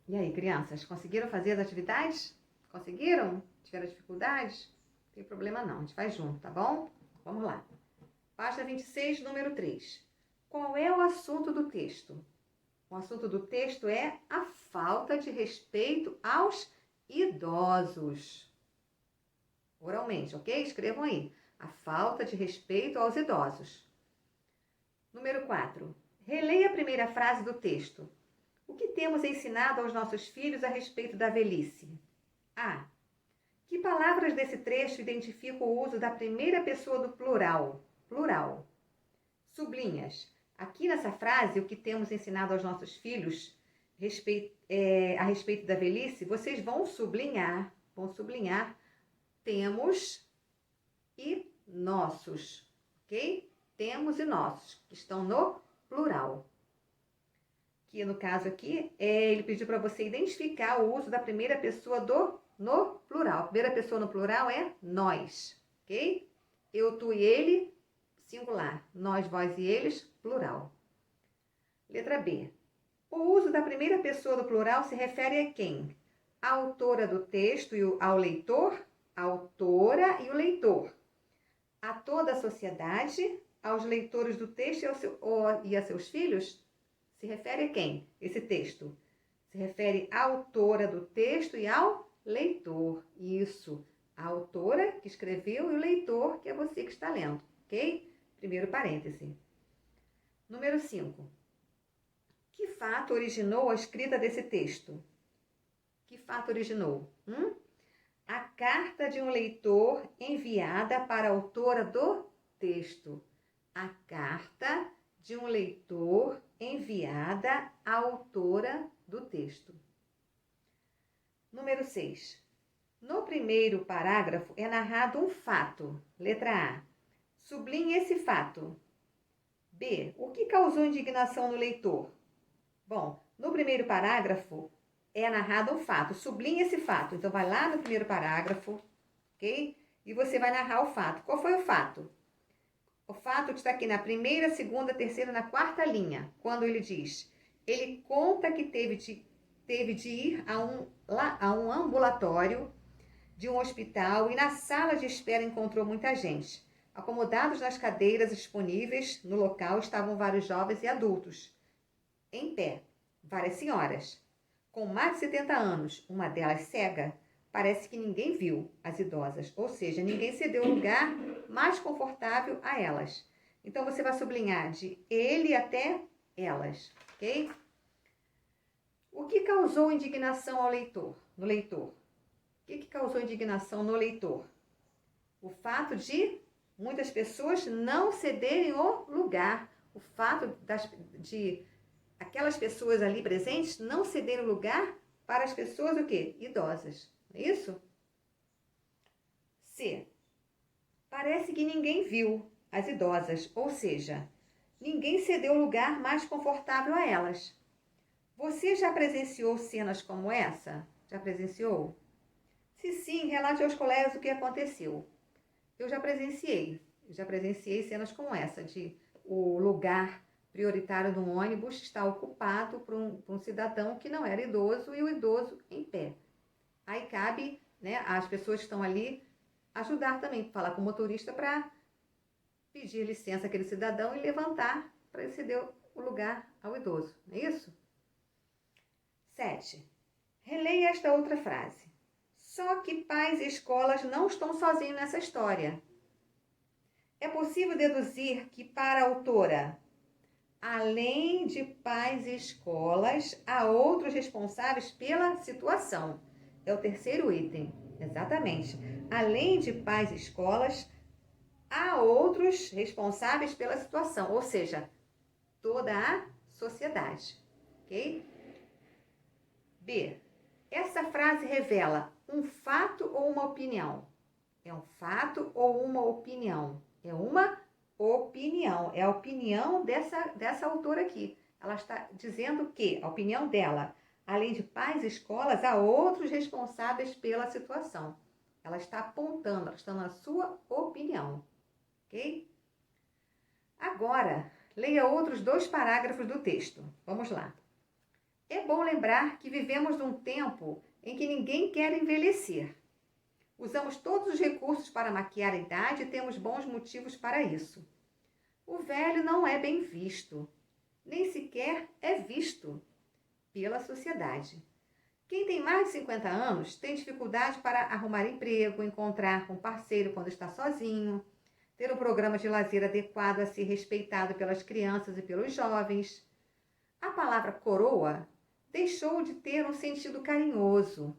E aí, crianças, conseguiram fazer as atividades? Conseguiram? Tiveram dificuldades? Não tem problema não, a gente faz junto, tá bom? Vamos lá. Página 26, número 3. Qual é o assunto do texto? O assunto do texto é a falta de respeito aos idosos. Oralmente, ok? Escrevam aí. A falta de respeito aos idosos. Número 4. Releia a primeira frase do texto. O que temos ensinado aos nossos filhos a respeito da velhice? A. Que palavras desse trecho identificam o uso da primeira pessoa do plural? Plural. Sublinhas. Aqui nessa frase, o que temos ensinado aos nossos filhos a respeito da velhice, vocês vão sublinhar temos e nossos, ok? Temos e nossos, que estão no plural. Que no caso aqui, ele pediu para você identificar o uso da primeira pessoa no plural. A primeira pessoa no plural é nós, ok? Eu, tu e ele, singular. Nós, vós e eles, plural. Letra B. O uso da primeira pessoa do plural se refere a quem? A autora do texto e ao leitor? A autora e o leitor. A toda a sociedade, aos leitores do texto e a seus filhos? Se refere a quem esse texto? Se refere à autora do texto e ao leitor. Isso. A autora que escreveu e o leitor, que é você que está lendo, ok? Primeiro parêntese. Número 5. Que fato originou a escrita desse texto? Que fato originou? A carta de um leitor enviada para a autora do texto. A carta de um leitor enviada à autora do texto. Número 6. No primeiro parágrafo é narrado um fato. Letra A. Sublinhe esse fato. B. O que causou indignação no leitor? Bom, no primeiro parágrafo é narrado um fato. Sublinhe esse fato. Então, vai lá no primeiro parágrafo, ok? E você vai narrar o fato. Qual foi o fato? O fato está aqui na primeira, segunda, terceira, na quarta linha. Quando ele diz, ele conta que teve de ir a um ambulatório de um hospital e na sala de espera encontrou muita gente. Acomodados nas cadeiras disponíveis no local estavam vários jovens e adultos. Em pé, várias senhoras. Com mais de 70 anos, uma delas cega, parece que ninguém viu as idosas, ou seja, ninguém cedeu lugar mais confortável a elas. Então, você vai sublinhar de ele até elas, ok? O que causou indignação ao leitor, no leitor? O que causou indignação no leitor? O fato de muitas pessoas não cederem o lugar. O fato de aquelas pessoas ali presentes não cederem o lugar para as pessoas o quê? Idosas. É isso? C. Parece que ninguém viu as idosas, ou seja, ninguém cedeu o lugar mais confortável a elas. Você já presenciou cenas como essa? Já presenciou? Se sim, relate aos colegas o que aconteceu. Eu já presenciei cenas como essa, de o lugar prioritário do ônibus está ocupado por um cidadão que não era idoso e o idoso em pé. Aí cabe, né, as pessoas que estão ali ajudar também, falar com o motorista para pedir licença àquele cidadão e levantar para ele ceder o lugar ao idoso. Não é isso? 7. Releia esta outra frase. Só que pais e escolas não estão sozinhos nessa história. É possível deduzir que para a autora, além de pais e escolas, há outros responsáveis pela situação. É o terceiro item, exatamente. Além de pais e escolas, há outros responsáveis pela situação, ou seja, toda a sociedade, ok? B. Essa frase revela um fato ou uma opinião? É um fato ou uma opinião? É uma opinião. É a opinião dessa autora aqui. Ela está dizendo que a opinião dela, além de pais e escolas, há outros responsáveis pela situação. Ela está apontando, ela está na sua opinião. Ok? Agora, leia outros 2 parágrafos do texto. Vamos lá. É bom lembrar que vivemos num tempo em que ninguém quer envelhecer. Usamos todos os recursos para maquiar a idade e temos bons motivos para isso. O velho não é bem visto, nem sequer é visto pela sociedade. Quem tem mais de 50 anos tem dificuldade para arrumar emprego, encontrar um parceiro quando está sozinho, ter um programa de lazer adequado a ser respeitado pelas crianças e pelos jovens. A palavra coroa deixou de ter um sentido carinhoso,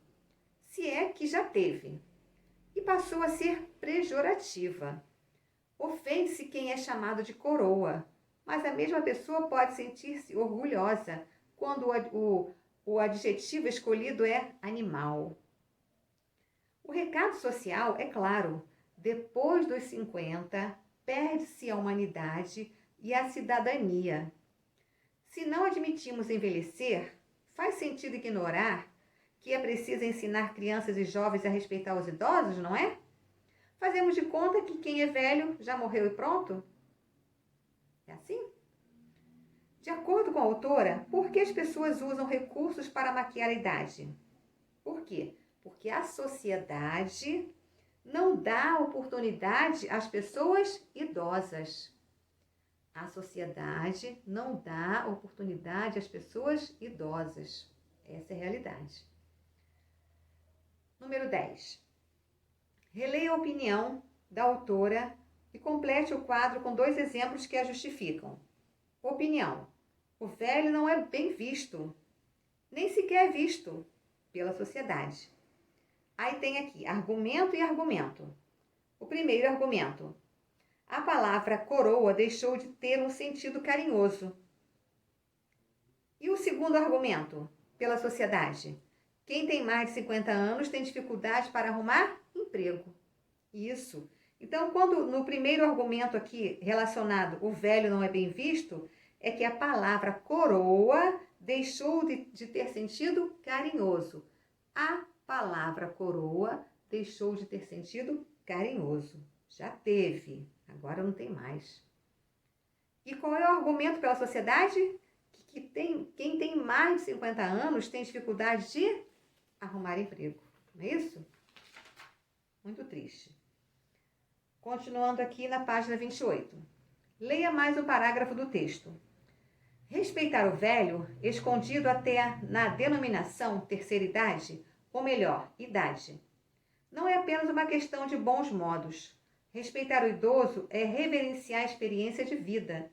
se é que já teve, e passou a ser pejorativa. Ofende-se quem é chamado de coroa, mas a mesma pessoa pode sentir-se orgulhosa quando o adjetivo escolhido é animal. O recado social é claro: depois dos 50, perde-se a humanidade e a cidadania. Se não admitimos envelhecer, faz sentido ignorar que é preciso ensinar crianças e jovens a respeitar os idosos, não é? Fazemos de conta que quem é velho já morreu e pronto? É assim? De acordo com a autora, por que as pessoas usam recursos para maquiar a idade? Por quê? Porque a sociedade não dá oportunidade às pessoas idosas. A sociedade não dá oportunidade às pessoas idosas. Essa é a realidade. Número 10. Releia a opinião da autora e complete o quadro com 2 exemplos que a justificam. Opinião. O velho não é bem visto, nem sequer é visto pela sociedade. Aí tem aqui argumento e argumento. O primeiro argumento. A palavra coroa deixou de ter um sentido carinhoso. E o segundo argumento, pela sociedade. Quem tem mais de 50 anos tem dificuldade para arrumar emprego. Isso. Então, quando no primeiro argumento aqui relacionado, o velho não é bem visto, é que a palavra coroa deixou de ter sentido carinhoso. A palavra coroa deixou de ter sentido carinhoso. Já teve, agora não tem mais. E qual é o argumento pela sociedade? Quem tem mais de 50 anos tem dificuldade de arrumar emprego. Não é isso? Muito triste. Continuando aqui na página 28. Leia mais um parágrafo do texto. Respeitar o velho, escondido até na denominação terceira idade, ou melhor, idade. Não é apenas uma questão de bons modos. Respeitar o idoso é reverenciar a experiência de vida,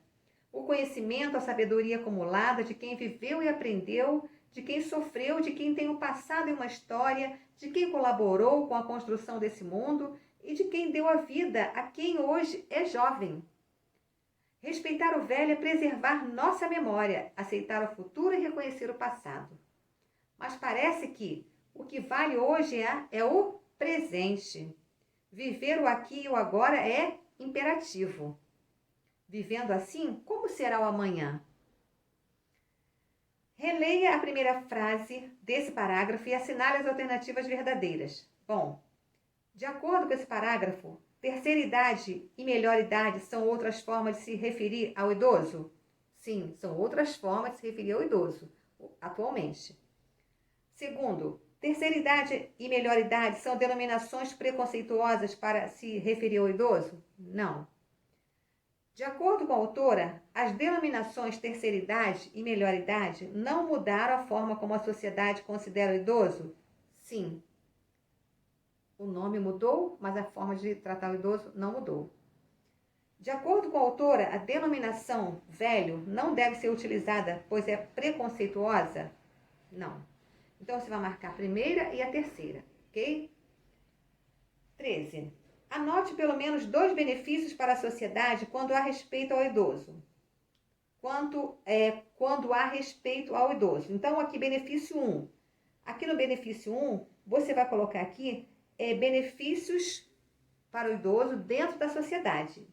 o conhecimento, a sabedoria acumulada de quem viveu e aprendeu, de quem sofreu, de quem tem um passado e uma história, de quem colaborou com a construção desse mundo e de quem deu a vida a quem hoje é jovem. Respeitar o velho é preservar nossa memória, aceitar o futuro e reconhecer o passado. Mas parece que o que vale hoje é o presente. Viver o aqui e o agora é imperativo. Vivendo assim, como será o amanhã? Releia a primeira frase desse parágrafo e assinale as alternativas verdadeiras. Bom, de acordo com esse parágrafo, terceira idade e melhor idade são outras formas de se referir ao idoso? Sim, são outras formas de se referir ao idoso, atualmente. Segundo, terceira idade e melhor idade são denominações preconceituosas para se referir ao idoso? Não. De acordo com a autora, as denominações terceira idade e melhor idade não mudaram a forma como a sociedade considera o idoso? Sim. O nome mudou, mas a forma de tratar o idoso não mudou. De acordo com a autora, a denominação velho não deve ser utilizada, pois é preconceituosa? Não. Então, você vai marcar a primeira e a terceira, ok? 13. Anote pelo menos 2 benefícios para a sociedade quando há respeito ao idoso. Quando há respeito ao idoso. Então, aqui, benefício 1. Aqui no benefício 1, você vai colocar aqui benefícios para o idoso dentro da sociedade.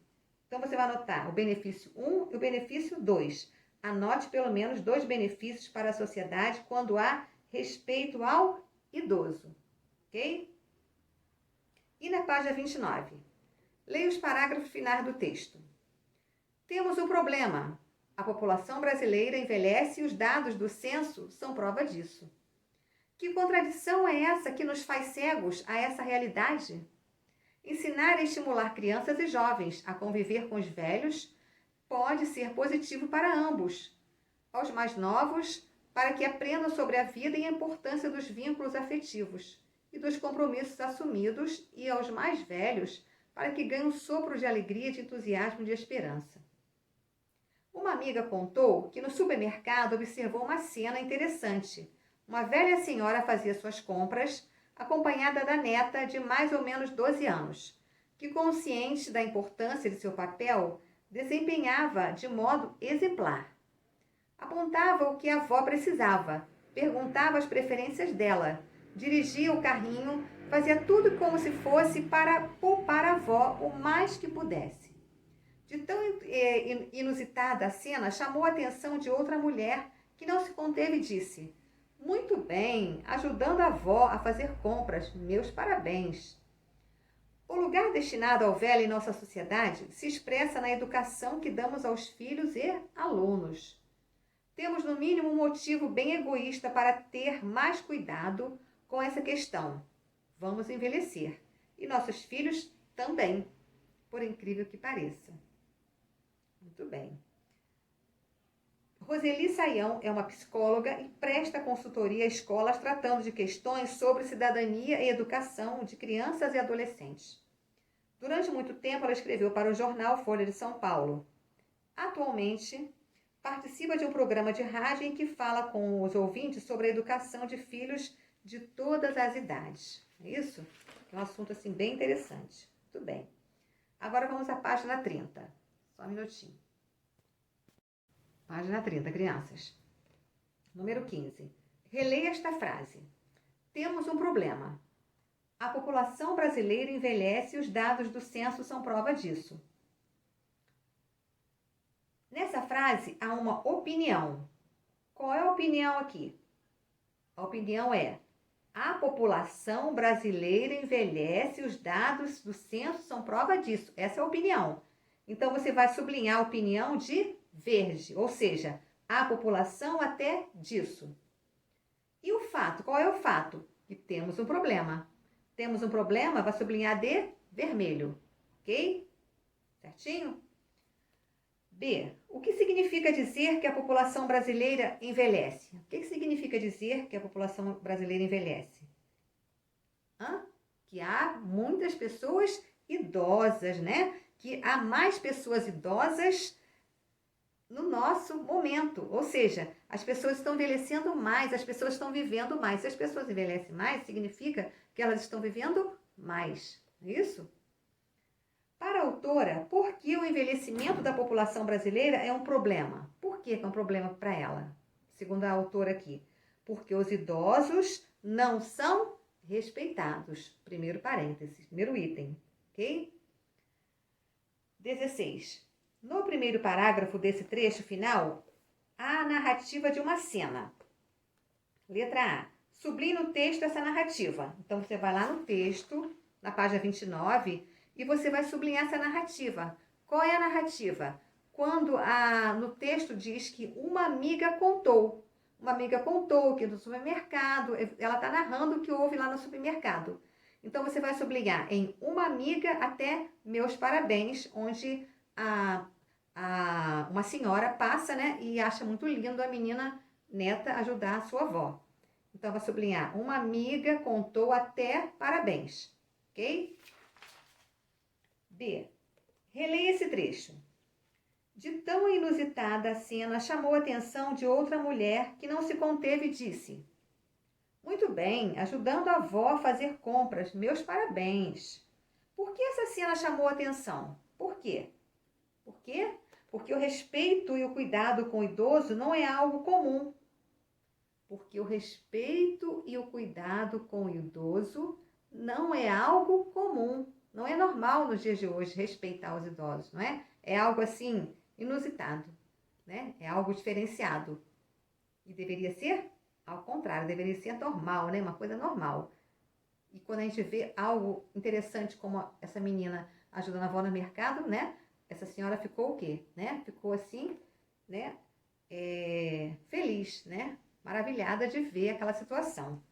Então, você vai anotar o benefício 1 e o benefício 2. Anote pelo menos 2 benefícios para a sociedade quando há respeito ao idoso. Ok? E na página 29, leia os parágrafos finais do texto. Temos um problema. A população brasileira envelhece e os dados do censo são prova disso. Que contradição é essa que nos faz cegos a essa realidade? Ensinar e estimular crianças e jovens a conviver com os velhos pode ser positivo para ambos. Aos mais novos, para que aprendam sobre a vida e a importância dos vínculos afetivos e dos compromissos assumidos, e aos mais velhos, para que ganhem um sopro de alegria, de entusiasmo e de esperança. Uma amiga contou que no supermercado observou uma cena interessante. Uma velha senhora fazia suas compras, acompanhada da neta de mais ou menos 12 anos, que, consciente da importância de seu papel, desempenhava de modo exemplar. Apontava o que a avó precisava, perguntava as preferências dela, dirigia o carrinho, fazia tudo como se fosse para poupar a avó o mais que pudesse. De tão inusitada a cena, chamou a atenção de outra mulher que não se conteve e disse: "Muito bem, ajudando a avó a fazer compras, meus parabéns." O lugar destinado ao velho em nossa sociedade se expressa na educação que damos aos filhos e alunos. Temos, no mínimo, um motivo bem egoísta para ter mais cuidado com essa questão. Vamos envelhecer. E nossos filhos também, por incrível que pareça. Muito bem. Roseli Saião é uma psicóloga e presta consultoria a escolas tratando de questões sobre cidadania e educação de crianças e adolescentes. Durante muito tempo, ela escreveu para o jornal Folha de São Paulo. Atualmente, participa de um programa de rádio em que fala com os ouvintes sobre a educação de filhos de todas as idades. É isso? É um assunto assim bem interessante. Muito bem. Agora vamos à página 30. Só um minutinho. Página 30, crianças. Número 15. Releia esta frase. Temos um problema. A população brasileira envelhece e os dados do censo são prova disso. Nessa frase há uma opinião. Qual é a opinião aqui? A opinião é: a população brasileira envelhece e os dados do censo são prova disso. Essa é a opinião. Então, você vai sublinhar a opinião de verde, ou seja, a população até disso. E o fato? Qual é o fato? Que temos um problema. Temos um problema, vai sublinhar de vermelho. Ok? Certinho? B. O que significa dizer que a população brasileira envelhece? O que significa dizer que a população brasileira envelhece? Que há muitas pessoas idosas, né? Que há mais pessoas idosas no nosso momento. Ou seja, as pessoas estão envelhecendo mais, as pessoas estão vivendo mais. Se as pessoas envelhecem mais, significa que elas estão vivendo mais. Não é isso? Para a autora, por que o envelhecimento da população brasileira é um problema? Por que é um problema para ela? Segundo a autora aqui. Porque os idosos não são respeitados. Primeiro parênteses, primeiro item. Ok? 16. No primeiro parágrafo desse trecho final, há a narrativa de uma cena. Letra A. Sublinhe no texto essa narrativa. Então, você vai lá no texto, na página 29, e você vai sublinhar essa narrativa. Qual é a narrativa? Quando no texto diz que uma amiga contou. Uma amiga contou que no supermercado, ela está narrando o que houve lá no supermercado. Então, você vai sublinhar em uma amiga até meus parabéns, onde uma senhora passa, né, e acha muito lindo a menina neta ajudar a sua avó. Então, vai sublinhar, uma amiga contou até parabéns, ok? B. Releia esse trecho. De tão inusitada a cena, chamou a atenção de outra mulher que não se conteve e disse: "Muito bem, ajudando a avó a fazer compras, meus parabéns." Por que essa cena chamou a atenção? Por quê? Por quê? Porque o respeito e o cuidado com o idoso não é algo comum. Porque o respeito e o cuidado com o idoso não é algo comum. Não é normal nos dias de hoje respeitar os idosos, não é? É algo assim, inusitado, né? É algo diferenciado. E deveria ser ao contrário, deveria ser normal, né? Uma coisa normal. E quando a gente vê algo interessante como essa menina ajudando a avó no mercado, né? Essa senhora ficou o quê? Né? Ficou assim, né, feliz, né, maravilhada de ver aquela situação.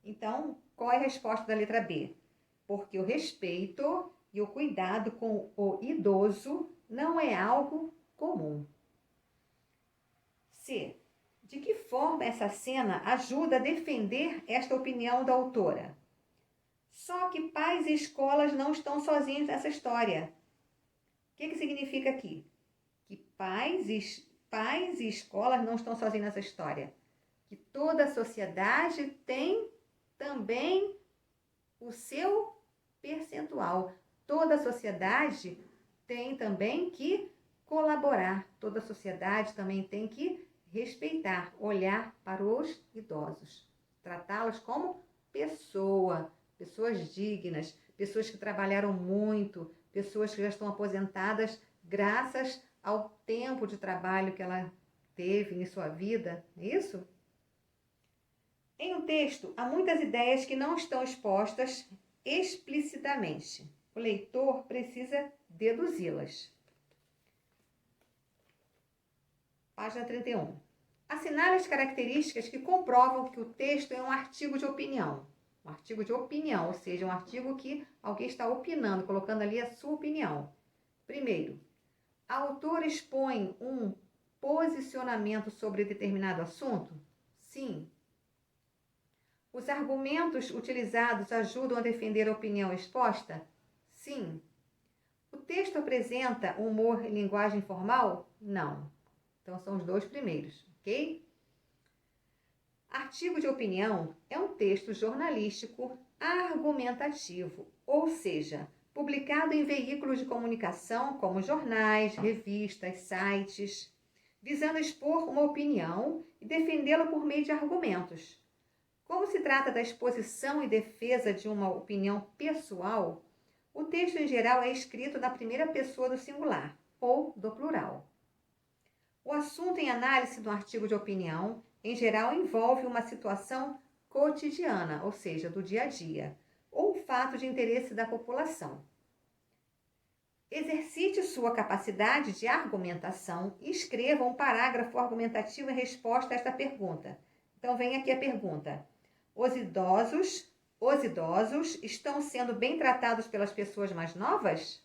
Então, qual é a resposta da letra B? Porque o respeito e o cuidado com o idoso não é algo comum. C. De que forma essa cena ajuda a defender esta opinião da autora? Só que pais e escolas não estão sozinhos nessa história. O que significa aqui? Que pais e escolas não estão sozinhos nessa história. Que toda a sociedade tem também o seu percentual. Toda a sociedade tem também que colaborar. Toda a sociedade também tem que respeitar, olhar para os idosos, tratá-los como pessoas dignas, pessoas que trabalharam muito, pessoas que já estão aposentadas graças ao tempo de trabalho que ela teve em sua vida, não é isso? Em um texto, há muitas ideias que não estão expostas explicitamente. O leitor precisa deduzi-las. Página 31. Assinale as características que comprovam que o texto é um artigo de opinião. Um artigo de opinião, ou seja, um artigo que alguém está opinando, colocando ali a sua opinião. Primeiro, a autora expõe um posicionamento sobre determinado assunto? Sim. Os argumentos utilizados ajudam a defender a opinião exposta? Sim. O texto apresenta humor e linguagem formal? Não. Então, são os dois primeiros, ok? Artigo de opinião é um texto jornalístico argumentativo, ou seja, publicado em veículos de comunicação como jornais, revistas, sites, visando expor uma opinião e defendê-la por meio de argumentos. Como se trata da exposição e defesa de uma opinião pessoal, o texto em geral é escrito na primeira pessoa do singular ou do plural. O assunto em análise do artigo de opinião, em geral, envolve uma situação cotidiana, ou seja, do dia a dia, ou um fato de interesse da população. Exercite sua capacidade de argumentação e escreva um parágrafo argumentativo em resposta a esta pergunta. Então, vem aqui a pergunta. Os idosos estão sendo bem tratados pelas pessoas mais novas?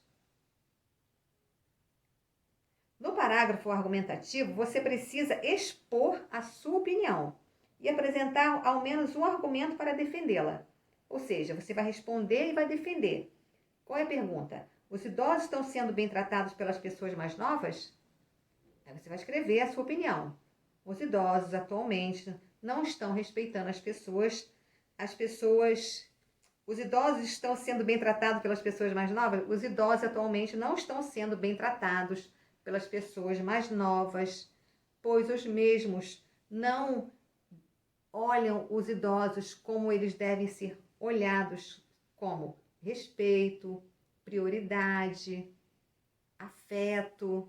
No parágrafo argumentativo, você precisa expor a sua opinião e apresentar ao menos um argumento para defendê-la. Ou seja, você vai responder e vai defender. Qual é a pergunta? Os idosos estão sendo bem tratados pelas pessoas mais novas? Aí você vai escrever a sua opinião. Os idosos atualmente não estão respeitando as pessoas. Os idosos estão sendo bem tratados pelas pessoas mais novas? Os idosos atualmente não estão sendo bem tratados pelas pessoas mais novas, pois os mesmos não olham os idosos como eles devem ser olhados, como respeito, prioridade, afeto,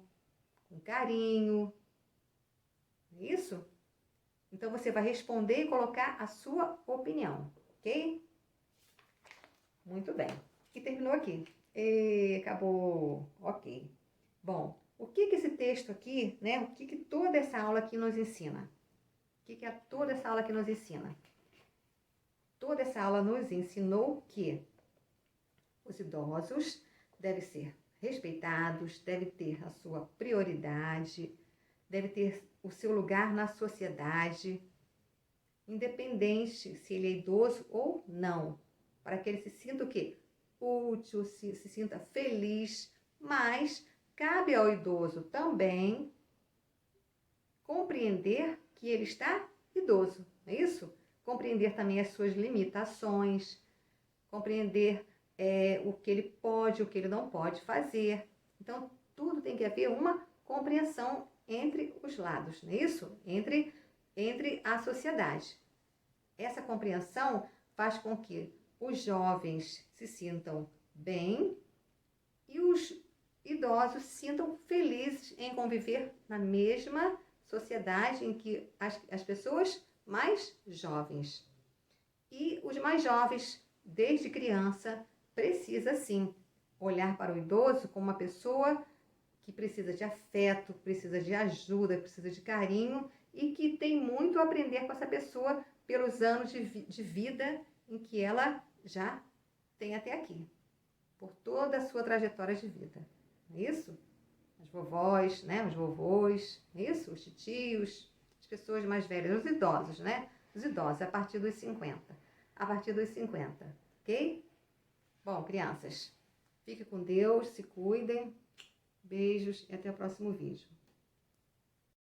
com carinho. Isso? Então, você vai responder e colocar a sua opinião, ok? Muito bem. E terminou aqui. E acabou. Ok. Bom, o que esse texto aqui, né? O que toda essa aula aqui nos ensina? O que toda essa aula aqui nos ensina? Toda essa aula nos ensinou que os idosos devem ser respeitados, devem ter a sua prioridade, devem ter o seu lugar na sociedade, independente se ele é idoso ou não, para que ele se sinta o quê? Útil, se sinta feliz, mas cabe ao idoso também compreender que ele está idoso, não é isso? Compreender também as suas limitações, compreender o que ele pode, o que ele não pode fazer. Então, tudo tem que haver uma compreensão entre os lados, não é isso? Entre a sociedade. Essa compreensão faz com que os jovens se sintam bem e os idosos se sintam felizes em conviver na mesma sociedade em que as pessoas mais jovens. E os mais jovens, desde criança, precisa sim olhar para o idoso como uma pessoa que precisa de afeto, precisa de ajuda, precisa de carinho e que tem muito a aprender com essa pessoa pelos anos de vida em que ela já tem até aqui, por toda a sua trajetória de vida. Não é isso? As vovós, né? Os vovôs, não é isso? Os titios, as pessoas mais velhas, os idosos, né? Os idosos, a partir dos 50. A partir dos 50, ok? Bom, crianças, fiquem com Deus, se cuidem. Beijos e até o próximo vídeo.